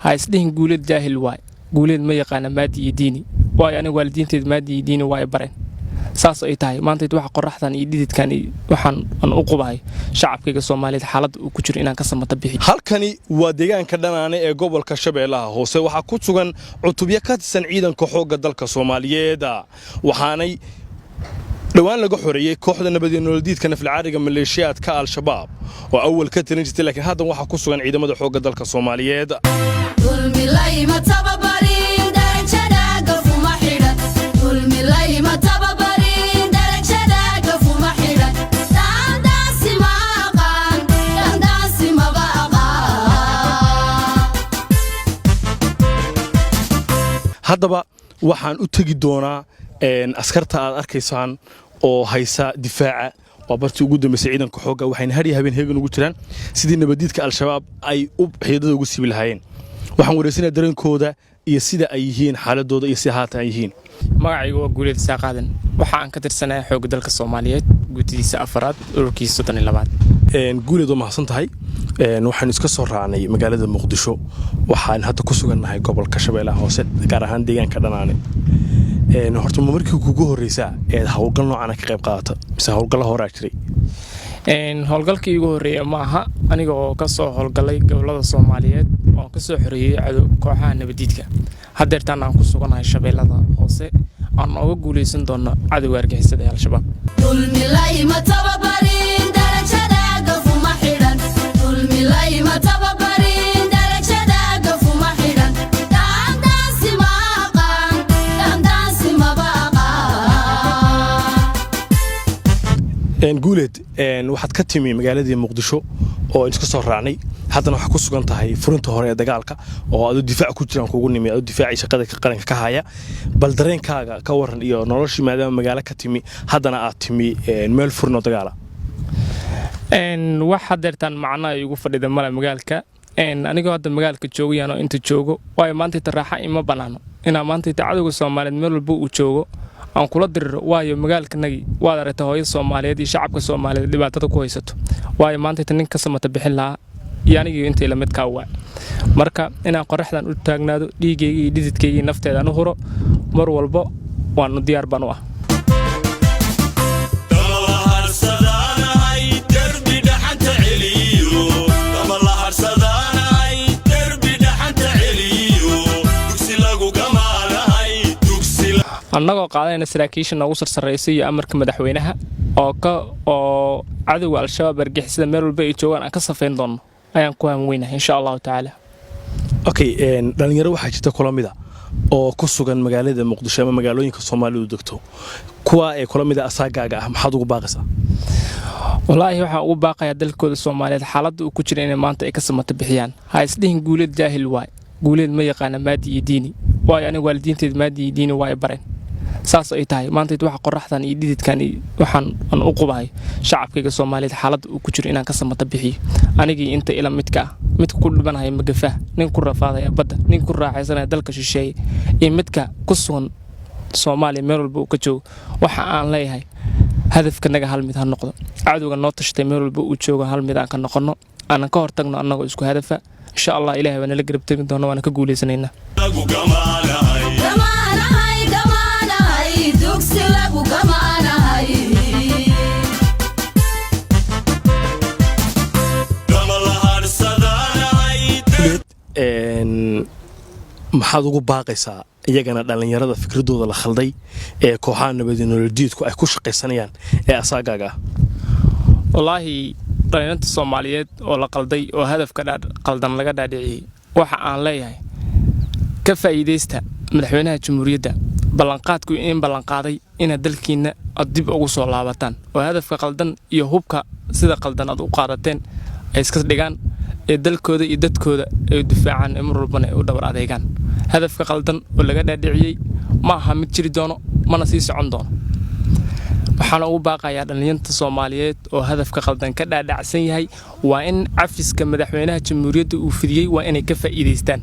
ha isdhihin guuleed jaahil waay guuleed ma yaqaana maadi iyo diini waayo aniga waalidiinteed maadi iyo diini waa bareen saas ay tahay maanta waxa qoraxdan iyo dhididkan waxaan u qubahay shacabkayga Soomaaliyeed xaaladda uu ku jiro inaan ka samata bixi halkani waa deegaanka dhanaane ee gobolka Shabeellaha Hoose waxa ku sugan cutubyo ka tirsan ciidanka xoogga dalka Soomaaliyeed waxaanay dhawaan laga xoreeyay kooxda nabadgelyada naflacaariga maleeshiyaadka al-shabaab oo awal ka tirin jirtay laakiin hadda waxa ku sugan ciidamada xoogga dalka Soomaaliyeed haddaba waxaan u tagi doonaa askarta aad arkaysaan oo haysa difaaca waa bartii ugu dambeysay ciidanka xoogga waxayna har iyo habeen heegan ugu jiraan sidii nabadiidka al-shabaab ay u xididada ugu sibi lahaayeen waxaan wareysanayaa dareenkooda iyo sida ay yihiin xaaladooda iyo si haatan ay yihiin magacaygu waa Guuleed Saaqaadan waxa aan ka tirsanahay xoogga dalka Soomaaliyeed guddiisa afraad ururkiisa 32 Guuleed waa mahadsan tahay waxaan iska soo raacnay magaalada Muqdisho waxaan hadda ku sugannahay gobolka Shabeellaha Hoose gaar ahaan deegaanka dhanaane horta markii kugu horreysay ee hawlgal noocan ka qayb qaadata mise hawlgal hore jiray hawlgalkii ugu horeeyay ma aha aniga oo ka soo hawlgalay gobolada Soomaaliyeed oo ka soo xoreeyay cadow kooxaha nabadiidka hadeertaan aan ku suganahay Shabeellaha Hoose aan uga guuleysan doono cadawga argagixisada ee al-shabaab Guuleed waxaad ka timi magaalada Muqdisho oo iska soo raacnay haddana waxa ku sugan tahay furinta hore ee dagaalka oo aad difaac ku jiraan kugu nimi aad difaaci shaqada ka qaranka ka haya bal dareenkaaga ka waran iyo noloshii maadaama magaalo ka timi haddana aad timi meel furno dagaala wax hadeertaan macna ay ugu fadhida mala magaalka aniga hadda magaalka joogayaan oo inta joogo way maanta taraaxa ima banaano ina maanta cadawga Soomaaliyeed meel walba uu joogo aan kula diriro waayo magaalkanagi waad aragtay hooyo Soomaaliyeed iyo shacabka Soomaaliyeed dhibaatada ku haysato waayo maanta nin ka samata bixin lahaa yaaniga inta ila mid ka waa marka inaan qoraxdan u taagnaado dhiigayga iyo dhididkayga nafteeda aan huro mar walba waan diyaar baan u ah annagoo qaadayna saraakiisha ugu sarsareysay iyo amarka madaxweynaha oo cadawga al-shabaab argagixisada meel walba ay joogaan aan ka safeyn doono ayaan ku hamweynahay insha Allah ta'ala okay dhalinyaro waxa jirta kulamida oo ku sugan magaalada Muqdisho ama magaalooyinka Soomaalidu degto kuwa ay kulamida asaagaaga ah maxaad ugu baaqaysaa wallahi waxa ugu baaqaya dalkooda Soomaaliyeed xaaladda uu ku jiro inay maanta ay ka samata bixiyaan ha isdhihin guuleed jaahil waay guuleed ma yaqaana maadi iyo diini waayo aniga waalidiinteed maadi iyo diini waa bareen saas ay tahay maanta waxa qoraxdan iyo dhididkan waxaan u qubahay shacabkayga Soomaaliyeed xaaladda uu ku jiro inaan ka samata bixiyo aniga inta ila mid ku dhibanahay magafa nin ku rafaaday badda nin ku raaxaysanay dalka shisheeye iyo midka ku sugan Soomaaliya meel walba uu ka joogo waxa aan leeyahay hadafkanaga hal mid ha noqdo cadawga noo tashtay meel walba uu joogo hal mid aan ka noqono aan ka hortagno annagoo isku hadafa insha Allah Ilaahay waa nala garab tagi doona waan ka guuleysanaynaa maxaad ugu baaqaysaa iyagana dhalinyarada fikradooda la khalday ee kooxaha nabadgelyada ay ku shaqaysanayaan ee asaagaaga wallahi dhalinyarada Soomaaliyeed oo la qalday oo hadafka qaldan laga dhaadhiciyay waxa aan leeyahay ka faa'iideysta madaxweynaha jamhuuriyadda ballanqaadku in ballanqaaday in dalkiina dib ugu soo laabataan oo hadafka qaldan iyo hubka sida qaldan aad u qaadateen ay iska dhigaan ee dalkooda iyo dadkooda ay difaacaan mar walbana u dhabar adeegaan hadafka qaldan oo laga dhaadhiciyay ma aha mid jiri doono mana sii socon doono waxaan ugu baaqayaa dhalinyarada Soomaaliyeed oo hadafka qaldan ka dhaadhacsan yahay waa in cafiska madaxweynaha jamhuuriyadda uu fidiyay waa inay ka faa'iideystaan